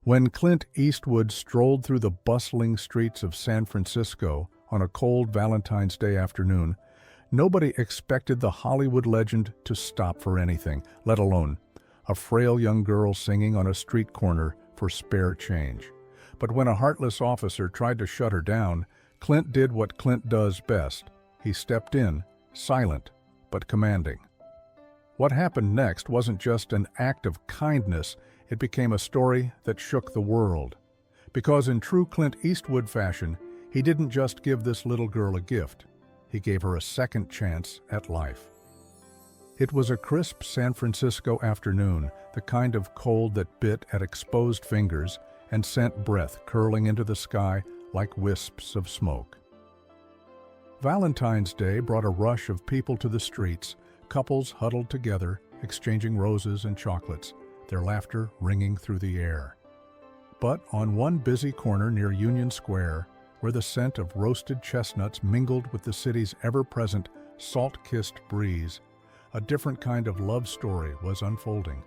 When Clint Eastwood strolled through the bustling streets of San Francisco on a cold Valentine's Day afternoon, nobody expected the Hollywood legend to stop for anything, let alone a frail young girl singing on a street corner for spare change. But when a heartless officer tried to shut her down, Clint did what Clint does best. He stepped in, silent but commanding. What happened next wasn't just an act of kindness, it became a story that shook the world. Because in true Clint Eastwood fashion, he didn't just give this little girl a gift, he gave her a second chance at life. It was a crisp San Francisco afternoon, the kind of cold that bit at exposed fingers and sent breath curling into the sky like wisps of smoke. Valentine's Day brought a rush of people to the streets, couples huddled together, exchanging roses and chocolates, their laughter ringing through the air. But on one busy corner near Union Square, where the scent of roasted chestnuts mingled with the city's ever-present salt-kissed breeze, a different kind of love story was unfolding.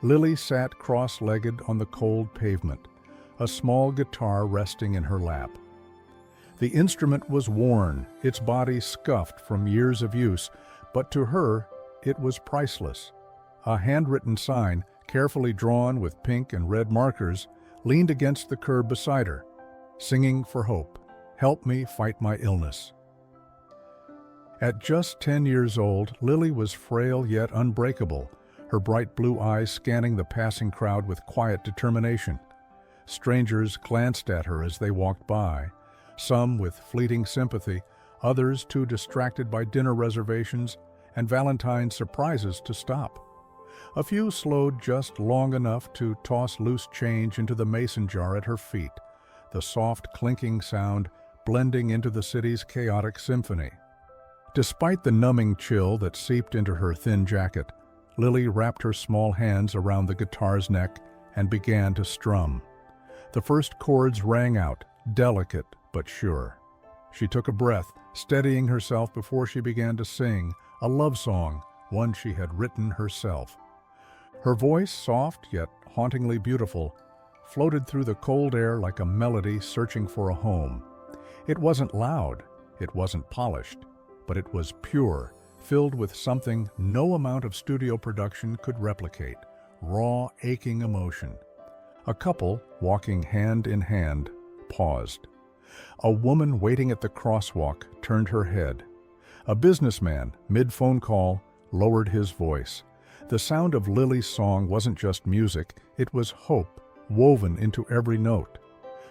Lily sat cross-legged on the cold pavement, a small guitar resting in her lap. The instrument was worn, its body scuffed from years of use, but to her, it was priceless. A handwritten sign, carefully drawn with pink and red markers, leaned against the curb beside her, singing for hope, "Help me fight my illness." At just 10 years old, Lily was frail yet unbreakable, her bright blue eyes scanning the passing crowd with quiet determination. Strangers glanced at her as they walked by, some with fleeting sympathy, others too distracted by dinner reservations and Valentine's surprises to stop. A few slowed just long enough to toss loose change into the mason jar at her feet, the soft clinking sound blending into the city's chaotic symphony. Despite the numbing chill that seeped into her thin jacket, Lily wrapped her small hands around the guitar's neck and began to strum. The first chords rang out, delicate but sure. She took a breath, steadying herself before she began to sing, a love song, one she had written herself. Her voice, soft yet hauntingly beautiful, floated through the cold air like a melody searching for a home. It wasn't loud, it wasn't polished, but it was pure, filled with something no amount of studio production could replicate, raw, aching emotion. A couple, walking hand in hand, paused. A woman waiting at the crosswalk turned her head. A businessman, mid-phone call, lowered his voice. The sound of Lily's song wasn't just music, it was hope, woven into every note.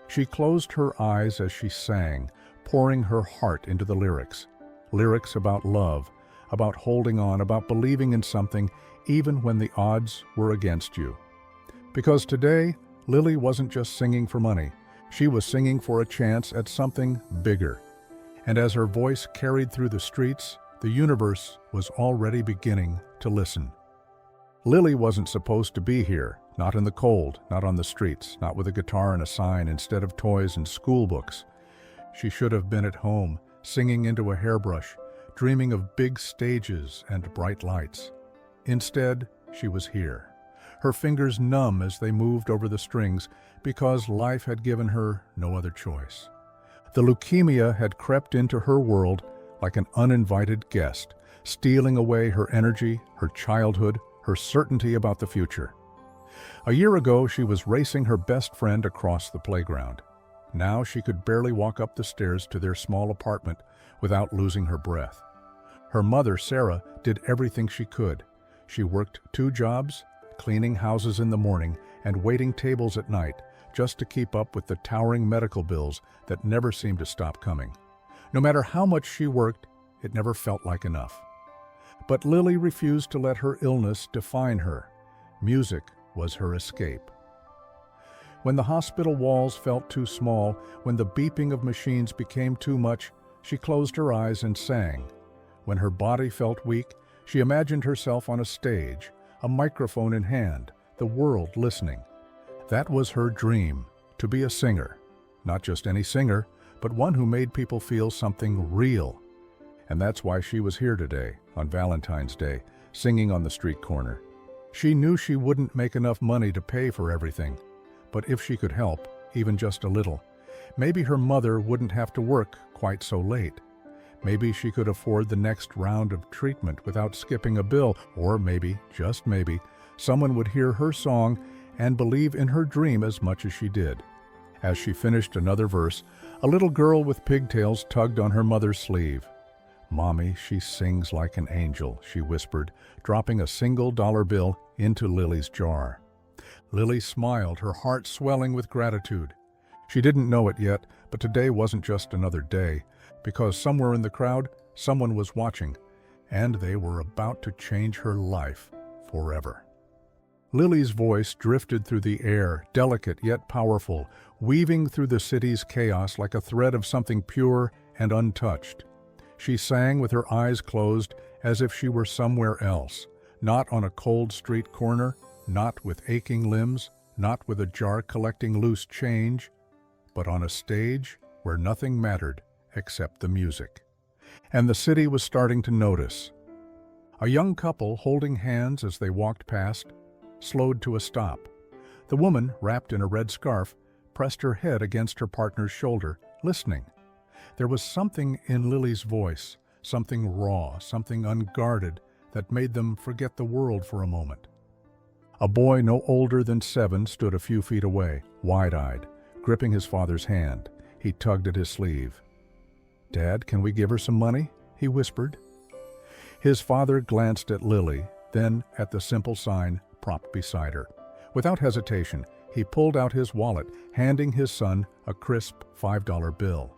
She closed her eyes as she sang, pouring her heart into the lyrics. Lyrics about love, about holding on, about believing in something, even when the odds were against you. Because today, Lily wasn't just singing for money. She was singing for a chance at something bigger. And as her voice carried through the streets, the universe was already beginning to listen. Lily wasn't supposed to be here, not in the cold, not on the streets, not with a guitar and a sign instead of toys and school books. She should have been at home, singing into a hairbrush, dreaming of big stages and bright lights. Instead, she was here, her fingers numb as they moved over the strings because life had given her no other choice. The leukemia had crept into her world like an uninvited guest, stealing away her energy, her childhood, her certainty about the future. A year ago, she was racing her best friend across the playground. Now she could barely walk up the stairs to their small apartment without losing her breath. Her mother, Sarah, did everything she could. She worked 2 jobs, cleaning houses in the morning and waiting tables at night, just to keep up with the towering medical bills that never seemed to stop coming. No matter how much she worked, it never felt like enough. But Lily refused to let her illness define her. Music was her escape. When the hospital walls felt too small, when the beeping of machines became too much, she closed her eyes and sang. When her body felt weak, she imagined herself on a stage, a microphone in hand, the world listening. That was her dream, to be a singer. Not just any singer, but one who made people feel something real. And that's why she was here today, on Valentine's Day, singing on the street corner. She knew she wouldn't make enough money to pay for everything, But if she could help, even just a little, maybe her mother wouldn't have to work quite so late. Maybe she could afford the next round of treatment without skipping a bill, or maybe, just maybe, someone would hear her song and believe in her dream as much as she did. As she finished another verse, a little girl with pigtails tugged on her mother's sleeve. "Mommy, she sings like an angel," she whispered, dropping a $1 bill into Lily's jar. Lily smiled, her heart swelling with gratitude. She didn't know it yet, but today wasn't just another day, because somewhere in the crowd, someone was watching, and they were about to change her life forever. Lily's voice drifted through the air, delicate yet powerful, weaving through the city's chaos like a thread of something pure and untouched. She sang with her eyes closed as if she were somewhere else, not on a cold street corner, not with aching limbs, not with a jar collecting loose change, but on a stage where nothing mattered except the music. And the city was starting to notice. A young couple holding hands as they walked past slowed to a stop. The woman, wrapped in a red scarf, pressed her head against her partner's shoulder, listening. There was something in Lily's voice, something raw, something unguarded, that made them forget the world for a moment. A boy no older than 7 stood a few feet away, wide-eyed, gripping his father's hand. He tugged at his sleeve. "Dad, can we give her some money?" he whispered. His father glanced at Lily, then at the simple sign propped beside her. Without hesitation, he pulled out his wallet, handing his son a crisp $5 bill.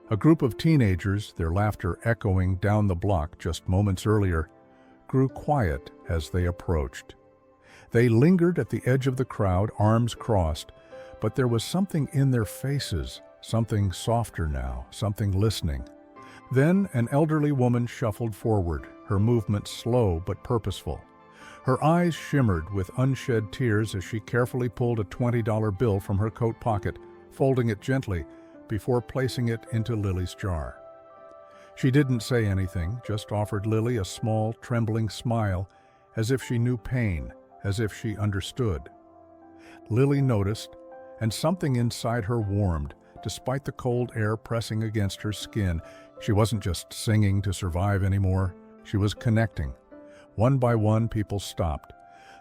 A group of teenagers, their laughter echoing down the block just moments earlier, grew quiet as they approached. They lingered at the edge of the crowd, arms crossed, but there was something in their faces, something softer now, something listening. Then an elderly woman shuffled forward, her movements slow but purposeful. Her eyes shimmered with unshed tears as she carefully pulled a $20 bill from her coat pocket, folding it gently before placing it into Lily's jar. She didn't say anything, just offered Lily a small, trembling smile, as if she knew pain, as if she understood. Lily noticed, and something inside her warmed, despite the cold air pressing against her skin. She wasn't just singing to survive anymore, she was connecting. One by one, people stopped.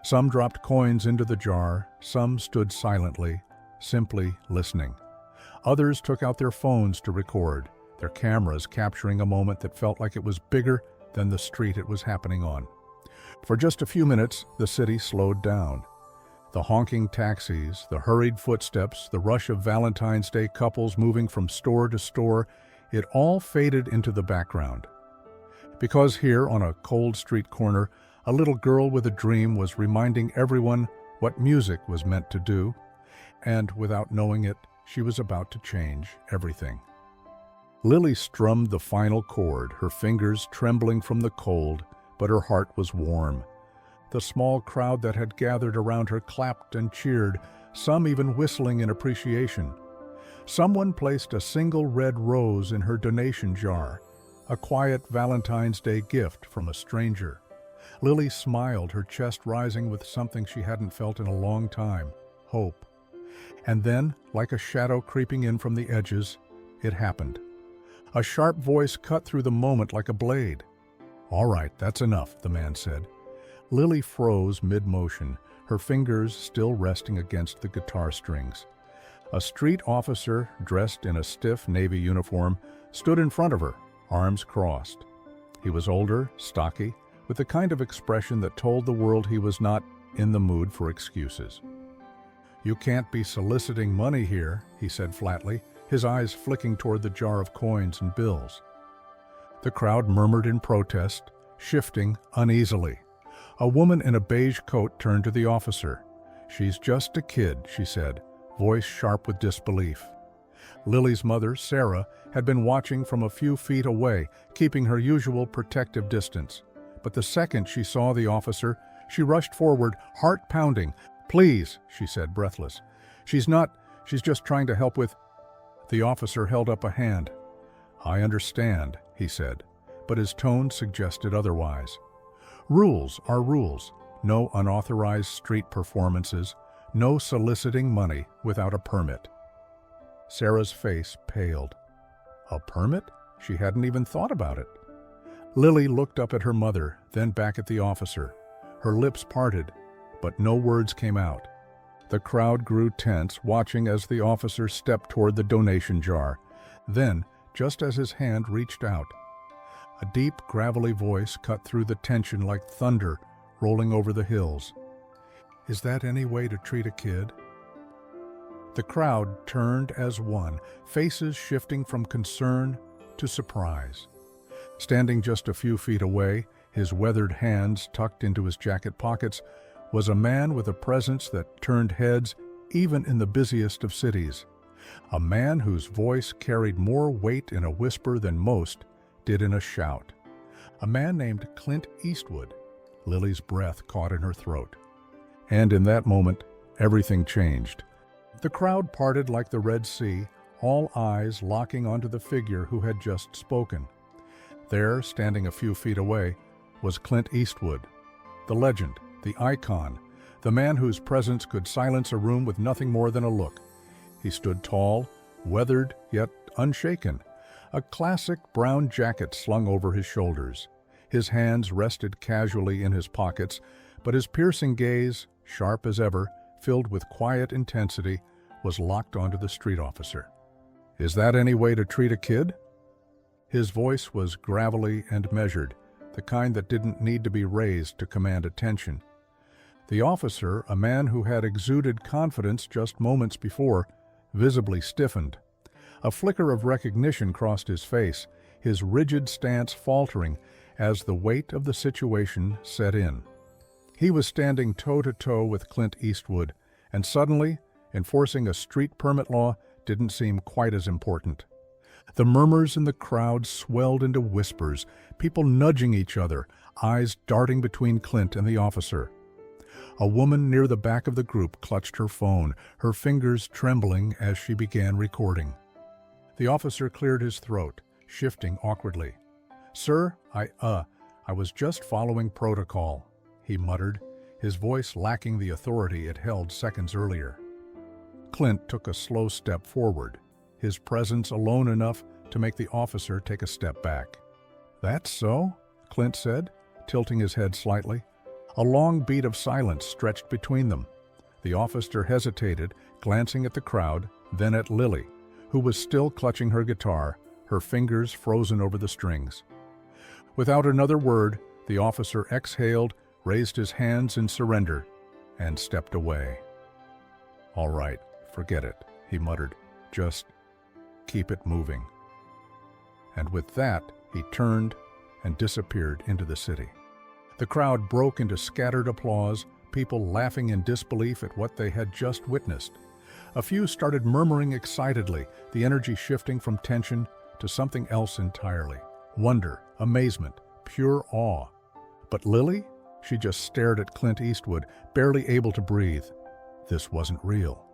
Some dropped coins into the jar, some stood silently, simply listening. Others took out their phones to record, their cameras capturing a moment that felt like it was bigger than the street it was happening on. For just a few minutes, the city slowed down. The honking taxis, the hurried footsteps, the rush of Valentine's Day couples moving from store to store, it all faded into the background. Because here, on a cold street corner, a little girl with a dream was reminding everyone what music was meant to do, and without knowing it, she was about to change everything. Lily strummed the final chord, her fingers trembling from the cold, but her heart was warm. The small crowd that had gathered around her clapped and cheered, some even whistling in appreciation. Someone placed a single red rose in her donation jar, a quiet Valentine's Day gift from a stranger. Lily smiled, her chest rising with something she hadn't felt in a long time, hope. And then, like a shadow creeping in from the edges, it happened. A sharp voice cut through the moment like a blade. "All right, that's enough," the man said. Lily froze mid-motion, her fingers still resting against the guitar strings. A street officer, dressed in a stiff navy uniform, stood in front of her, arms crossed. He was older, stocky, with the kind of expression that told the world he was not in the mood for excuses. "You can't be soliciting money here," he said flatly, his eyes flicking toward the jar of coins and bills. The crowd murmured in protest, shifting uneasily. A woman in a beige coat turned to the officer. "She's just a kid," she said, voice sharp with disbelief. Lily's mother, Sarah, had been watching from a few feet away, keeping her usual protective distance. But the second she saw the officer, she rushed forward, heart pounding. "Please," she said, breathless. She's just trying to help with—" The officer held up a hand. "I understand," he said, but his tone suggested otherwise. "Rules are rules. No unauthorized street performances, No soliciting money without a permit. Sarah's face paled. A permit? She hadn't even thought about it. Lily looked up at her mother, then back at the officer. Her lips parted, but no words came out. The crowd grew tense, watching as the officer stepped toward the donation jar. Then, just as his hand reached out, a deep, gravelly voice cut through the tension like thunder rolling over the hills. Is that any way to treat a kid? The crowd turned as one, faces shifting from concern to surprise. Standing just a few feet away, his weathered hands tucked into his jacket pockets, was a man with a presence that turned heads even in the busiest of cities. A man whose voice carried more weight in a whisper than most did in a shout. A man named Clint Eastwood. Lily's breath caught in her throat. And in that moment, everything changed. The crowd parted like the Red Sea, all eyes locking onto the figure who had just spoken. There, standing a few feet away, was Clint Eastwood, the legend, the icon, the man whose presence could silence a room with nothing more than a look. He stood tall, weathered yet unshaken, a classic brown jacket slung over his shoulders. His hands rested casually in his pockets, but his piercing gaze, sharp as ever, filled with quiet intensity, was locked onto the street officer. Is that any way to treat a kid? His voice was gravelly and measured, the kind that didn't need to be raised to command attention. The officer, a man who had exuded confidence just moments before, visibly stiffened. A flicker of recognition crossed his face, his rigid stance faltering as the weight of the situation set in. He was standing toe-to-toe with Clint Eastwood, and suddenly, enforcing a street permit law didn't seem quite as important. The murmurs in the crowd swelled into whispers, people nudging each other, eyes darting between Clint and the officer. A woman near the back of the group clutched her phone, her fingers trembling as she began recording. The officer cleared his throat, shifting awkwardly. "Sir, I was just following protocol," he muttered, his voice lacking the authority it held seconds earlier. Clint took a slow step forward, his presence alone enough to make the officer take a step back. "That's so?" Clint said, tilting his head slightly. A long beat of silence stretched between them. The officer hesitated, glancing at the crowd, then at Lily, who was still clutching her guitar, her fingers frozen over the strings. Without another word, the officer exhaled, raised his hands in surrender, and stepped away. "All right, forget it," he muttered. "Just keep it moving." And with that, he turned and disappeared into the city. The crowd broke into scattered applause, people laughing in disbelief at what they had just witnessed. A few started murmuring excitedly, the energy shifting from tension to something else entirely. Wonder, amazement, pure awe. But Lily? She just stared at Clint Eastwood, barely able to breathe. This wasn't real.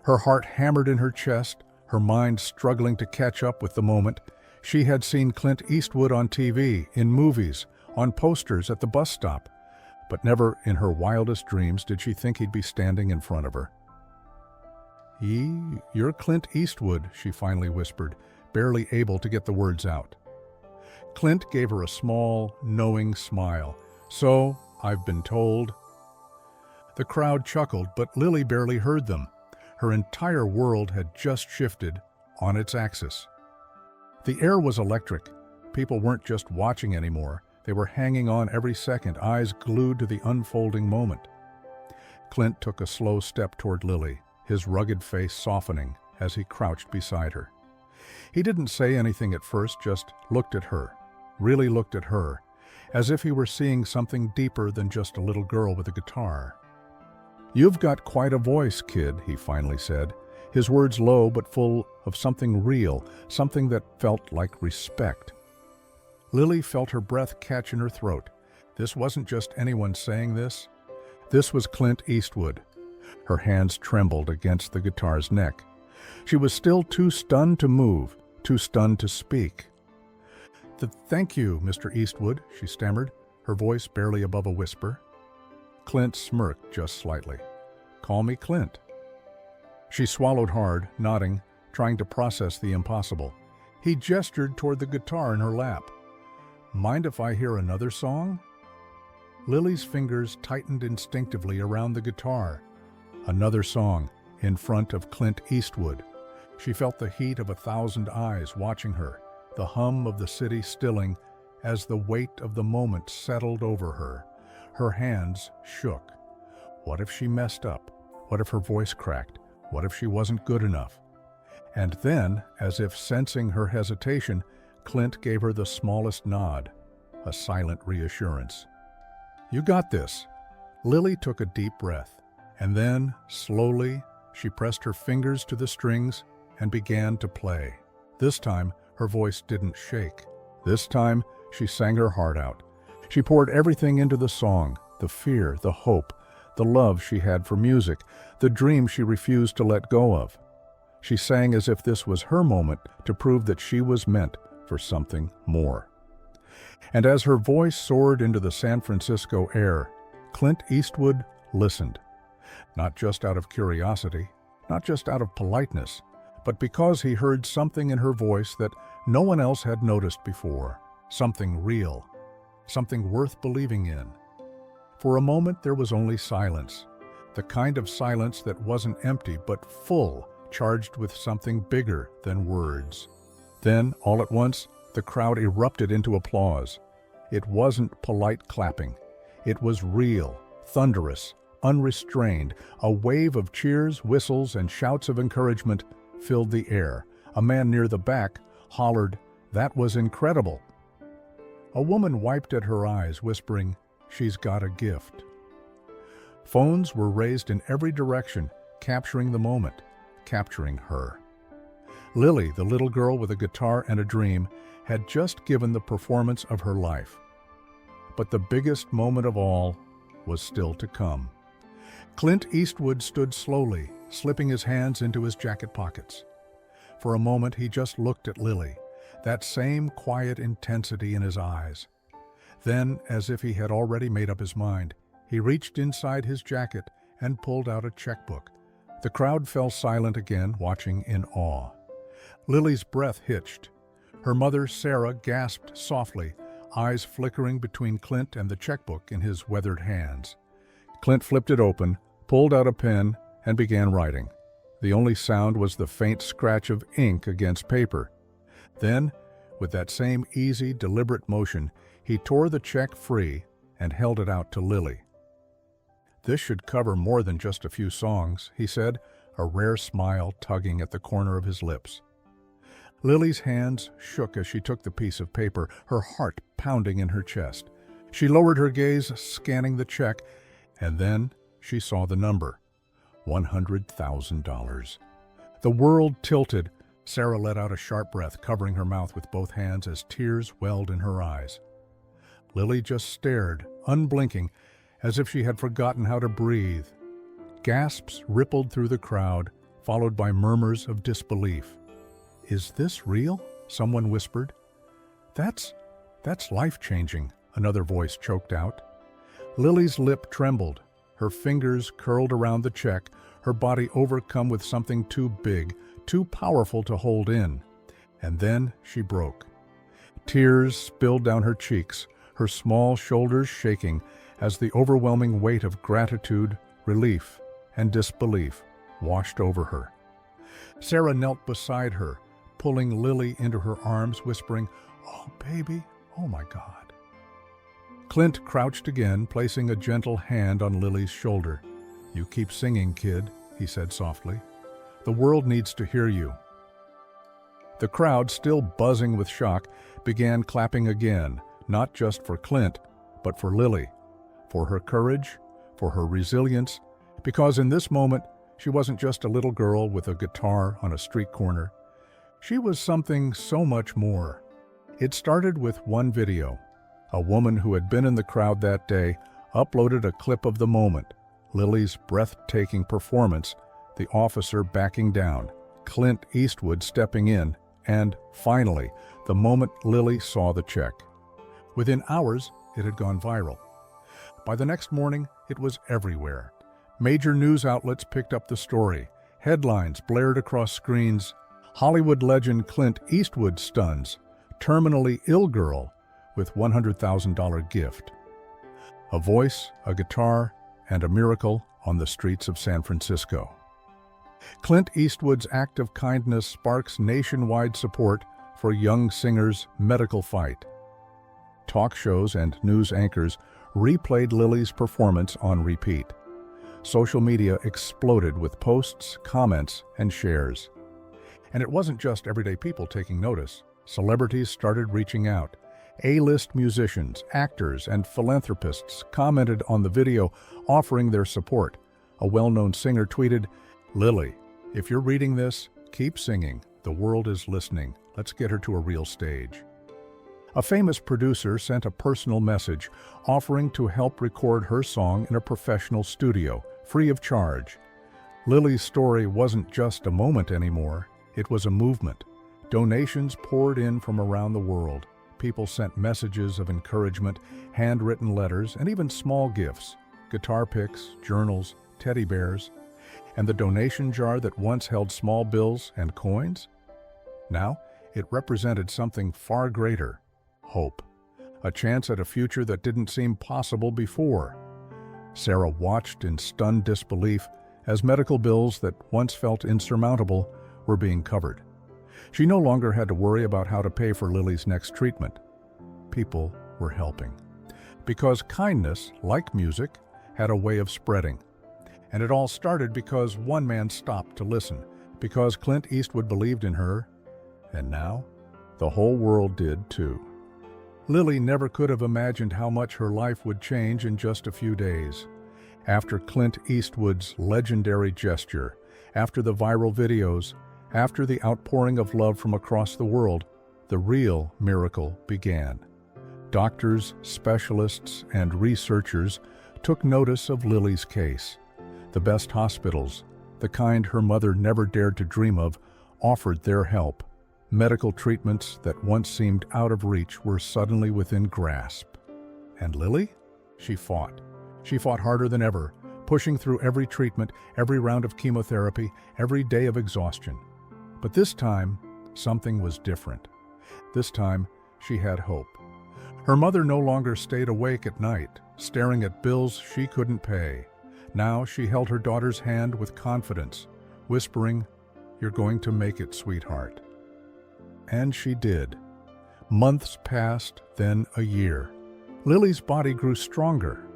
Her heart hammered in her chest, her mind struggling to catch up with the moment. She had seen Clint Eastwood on TV, in movies, on posters at the bus stop, but never in her wildest dreams did she think he'd be standing in front of her. You're Clint Eastwood," she finally whispered, barely able to get the words out. Clint gave her a small, knowing smile. "So, I've been told." The crowd chuckled, but Lily barely heard them. Her entire world had just shifted on its axis. The air was electric. People weren't just watching anymore. They were hanging on every second, eyes glued to the unfolding moment. Clint took a slow step toward Lily, his rugged face softening as he crouched beside her. He didn't say anything at first, just looked at her, really looked at her, as if he were seeing something deeper than just a little girl with a guitar. "You've got quite a voice, kid," he finally said, his words low but full of something real, something that felt like respect. Lily felt her breath catch in her throat. This wasn't just anyone saying this. This was Clint Eastwood. Her hands trembled against the guitar's neck. She was still too stunned to move, too stunned to speak. Thank you, Mr. Eastwood," she stammered, her voice barely above a whisper. Clint smirked just slightly. Call me Clint." She swallowed hard, nodding, trying to process the impossible. He gestured toward the guitar in her lap. "Mind if I hear another song?" Lily's fingers tightened instinctively around the guitar. Another song, in front of Clint Eastwood. She felt the heat of 1,000 eyes watching her, the hum of the city stilling as the weight of the moment settled over her. Her hands shook. What if she messed up? What if her voice cracked? What if she wasn't good enough? And then, as if sensing her hesitation, Clint gave her the smallest nod, a silent reassurance. "You got this." Lily took a deep breath, and then, slowly, she pressed her fingers to the strings and began to play. This time, her voice didn't shake. This time, she sang her heart out. She poured everything into the song, the fear, the hope, the love she had for music, the dream she refused to let go of. She sang as if this was her moment to prove that she was meant for something more. And as her voice soared into the San Francisco air, Clint Eastwood listened. Not just out of curiosity, not just out of politeness, but because he heard something in her voice that no one else had noticed before. Something real, something worth believing in. For a moment there was only silence, the kind of silence that wasn't empty but full, charged with something bigger than words. Then, all at once, the crowd erupted into applause. It wasn't polite clapping. It was real, thunderous, unrestrained. A wave of cheers, whistles, and shouts of encouragement filled the air. A man near the back hollered, "That was incredible." A woman wiped at her eyes, whispering, "She's got a gift." Phones were raised in every direction, capturing the moment, capturing her. Lily, the little girl with a guitar and a dream, had just given the performance of her life. But the biggest moment of all was still to come. Clint Eastwood stood slowly, slipping his hands into his jacket pockets. For a moment he just looked at Lily, that same quiet intensity in his eyes. Then, as if he had already made up his mind, he reached inside his jacket and pulled out a checkbook. The crowd fell silent again, watching in awe. Lily's breath hitched. Her mother, Sarah, gasped softly, eyes flickering between Clint and the checkbook in his weathered hands. Clint flipped it open, pulled out a pen, and began writing. The only sound was the faint scratch of ink against paper. Then, with that same easy, deliberate motion, he tore the check free and held it out to Lily. "This should cover more than just a few songs," he said, a rare smile tugging at the corner of his lips. Lily's hands shook as she took the piece of paper, her heart pounding in her chest. She lowered her gaze, scanning the check, and then she saw the number, $100,000. The world tilted. Sarah let out a sharp breath, covering her mouth with both hands as tears welled in her eyes. Lily just stared, unblinking, as if she had forgotten how to breathe. Gasps rippled through the crowd, followed by murmurs of disbelief. "Is this real?" someone whispered. That's life-changing," another voice choked out. Lily's lip trembled, her fingers curled around the check, her body overcome with something too big, too powerful to hold in. And then she broke. Tears spilled down her cheeks, her small shoulders shaking as the overwhelming weight of gratitude, relief, and disbelief washed over her. Sarah knelt beside her, pulling Lily into her arms, whispering, "Oh, baby, oh my God." Clint crouched again, placing a gentle hand on Lily's shoulder. "You keep singing, kid," he said softly. "The world needs to hear you." The crowd, still buzzing with shock, began clapping again, not just for Clint, but for Lily, for her courage, for her resilience, because in this moment, she wasn't just a little girl with a guitar on a street corner. She was something so much more. It started with one video. A woman who had been in the crowd that day uploaded a clip of the moment, Lily's breathtaking performance, the officer backing down, Clint Eastwood stepping in, and, finally, the moment Lily saw the check. Within hours, it had gone viral. By the next morning, it was everywhere. Major news outlets picked up the story. Headlines blared across screens. Hollywood legend Clint Eastwood stuns. Terminally ill girl with $100,000 gift. A voice, a guitar, and a miracle on the streets of San Francisco. Clint Eastwood's act of kindness sparks nationwide support for young singer's medical fight. Talk shows and news anchors replayed Lily's performance on repeat. Social media exploded with posts, comments, and shares. And it wasn't just everyday people taking notice. Celebrities started reaching out. A-list musicians, actors, and philanthropists commented on the video, offering their support. A well-known singer tweeted, "Lily, if you're reading this, keep singing. The world is listening. Let's get her to a real stage." A famous producer sent a personal message offering to help record her song in a professional studio, free of charge. Lily's story wasn't just a moment anymore, it was a movement. Donations poured in from around the world. People sent messages of encouragement, handwritten letters, and even small gifts, guitar picks, journals, teddy bears. And the donation jar that once held small bills and coins? Now, it represented something far greater. Hope. A chance at a future that didn't seem possible before. Sarah watched in stunned disbelief as medical bills that once felt insurmountable were being covered. She no longer had to worry about how to pay for Lily's next treatment. People were helping. Because kindness, like music, had a way of spreading. And it all started because one man stopped to listen, because Clint Eastwood believed in her, and now the whole world did too. Lily never could have imagined how much her life would change in just a few days. After Clint Eastwood's legendary gesture, after the viral videos, after the outpouring of love from across the world, the real miracle began. Doctors, specialists, and researchers took notice of Lily's case. The best hospitals, the kind her mother never dared to dream of, offered their help. Medical treatments that once seemed out of reach were suddenly within grasp. And Lily? She fought. She fought harder than ever, pushing through every treatment, every round of chemotherapy, every day of exhaustion. But this time, something was different. This time, she had hope. Her mother no longer stayed awake at night, staring at bills she couldn't pay. Now she held her daughter's hand with confidence, whispering, "You're going to make it, sweetheart." And she did. Months passed, then a year. Lily's body grew stronger.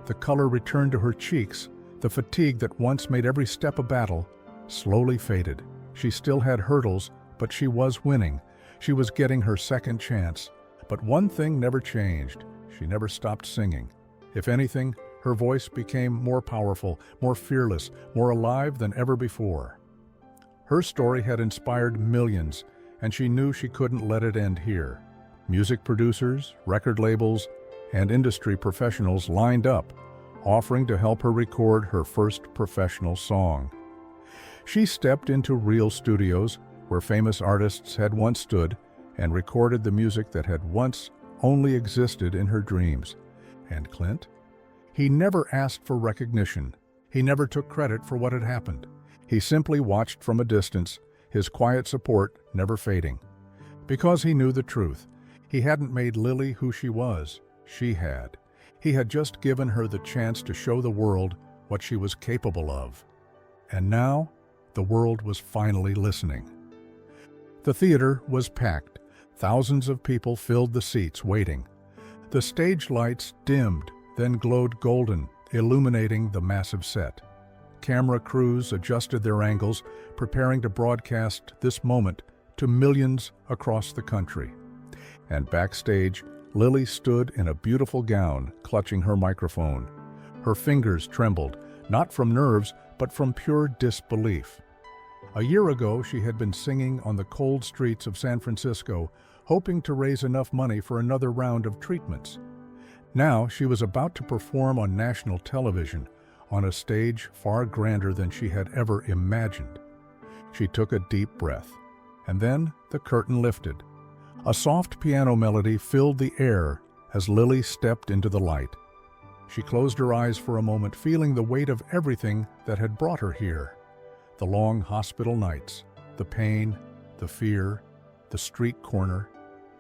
The color returned to her cheeks. The fatigue that once made every step a battle slowly faded. She still had hurdles, but she was winning. She was getting her second chance. But one thing never changed. She never stopped singing. If anything, her voice became more powerful, more fearless, more alive than ever before. Her story had inspired millions, and she knew she couldn't let it end here. Music producers, record labels, and industry professionals lined up, offering to help her record her first professional song. She stepped into real studios where famous artists had once stood and recorded the music that had once only existed in her dreams. And Clint? He never asked for recognition. He never took credit for what had happened. He simply watched from a distance, his quiet support never fading. Because he knew the truth. He hadn't made Lily who she was. She had. He had just given her the chance to show the world what she was capable of. And now, the world was finally listening. The theater was packed. Thousands of people filled the seats, waiting. The stage lights dimmed, then glowed golden, illuminating the massive set. Camera crews adjusted their angles, preparing to broadcast this moment to millions across the country. And backstage, Lily stood in a beautiful gown, clutching her microphone. Her fingers trembled, not from nerves, but from pure disbelief. A year ago, she had been singing on the cold streets of San Francisco, hoping to raise enough money for another round of treatments. Now, she was about to perform on national television, on a stage far grander than she had ever imagined. She took a deep breath, and then the curtain lifted. A soft piano melody filled the air as Lily stepped into the light. She closed her eyes for a moment, feeling the weight of everything that had brought her here. The long hospital nights, the pain, the fear, the street corner,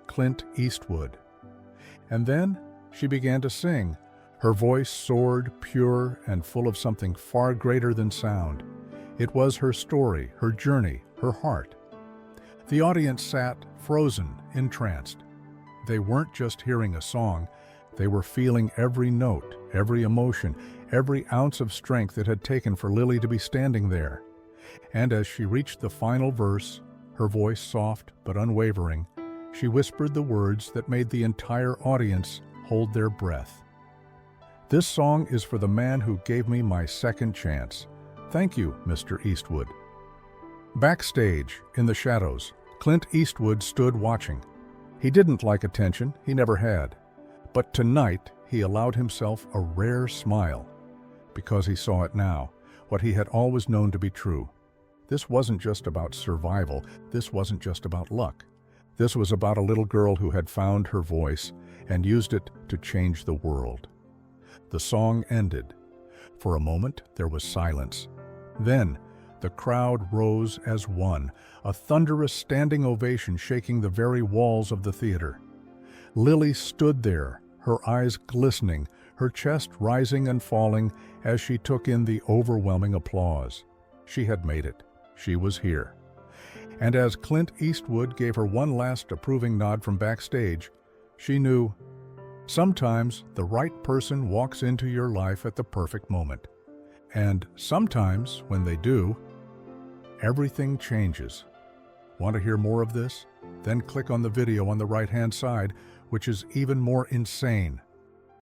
Clint Eastwood. And then she began to sing. Her voice soared, pure, and full of something far greater than sound. It was her story, her journey, her heart. The audience sat, frozen, entranced. They weren't just hearing a song, they were feeling every note, every emotion, every ounce of strength it had taken for Lily to be standing there. And as she reached the final verse, her voice soft but unwavering, she whispered the words that made the entire audience hold their breath. "This song is for the man who gave me my second chance. Thank you, Mr. Eastwood." Backstage, in the shadows, Clint Eastwood stood watching. He didn't like attention, he never had. But tonight, he allowed himself a rare smile, because he saw it now, what he had always known to be true. This wasn't just about survival, this wasn't just about luck. This was about a little girl who had found her voice and used it to change the world. The song ended. For a moment, there was silence. Then, the crowd rose as one, a thunderous standing ovation shaking the very walls of the theater. Lily stood there, her eyes glistening, her chest rising and falling as she took in the overwhelming applause. She had made it. She was here. And as Clint Eastwood gave her one last approving nod from backstage, she knew, sometimes the right person walks into your life at the perfect moment. And sometimes, when they do, everything changes. Want to hear more of this? Then click on the video on the right-hand side, which is even more insane.